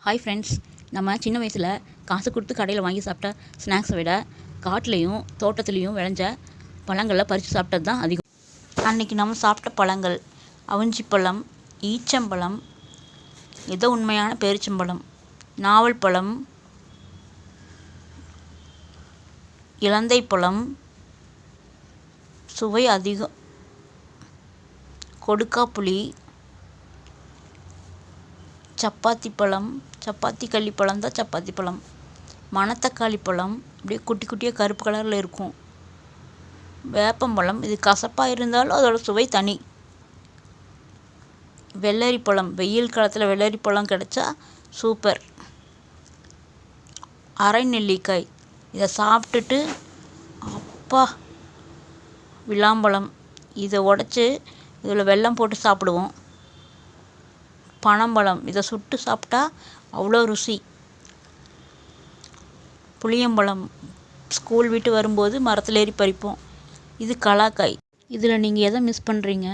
Hi friends, நம்ம சின்ன வயசில் காசு கொடுத்து கடையில் வாங்கி சாப்பிட்ட ஸ்நாக்ஸை விட காட்டுலேயும் தோட்டத்துலேயும் விளைஞ்ச பழங்களை பறித்து சாப்பிட்டது தான் அதிகம். அன்றைக்கி நம்ம சாப்பிட்ட பழங்கள் அவிஞ்சிப்பழம், ஈச்சம்பழம், ஏதோ உண்மையான பேரிச்சம்பழம், நாவல் பழம், இலந்தை பழம், சுவை அதிகம், கொடுக்காப்புளி, சப்பாத்தி பழம், சப்பாத்தி கள்ளி பழம் தான் சப்பாத்தி பழம், மணத்தக்காளி பழம் அப்படியே குட்டி குட்டியாக கருப்பு கலரில் இருக்கும், வேப்பம்பழம், இது கசப்பாக இருந்தாலும் அதோட சுவை தனி, வெள்ளரி பழம், வெயில் காலத்தில் வெள்ளரி பழம் கிடைச்சா சூப்பர், அரை நெல்லிக்காய், இதை சாப்பிட்டுட்டு அப்பா, விளாம்பழம், இதை உடச்சி இதில் வெல்லம் போட்டு சாப்பிடுவோம், பனம்பழம், இதை சுட்டு சாப்பிட்டா அவ்வளோ ருசி, புளியம்பழம், ஸ்கூல் விட்டு வரும்போது மரத்தில் ஏறி பறிப்போம், இது கலாக்காய். இதில் நீங்கள் எதை மிஸ் பண்ணுறீங்க?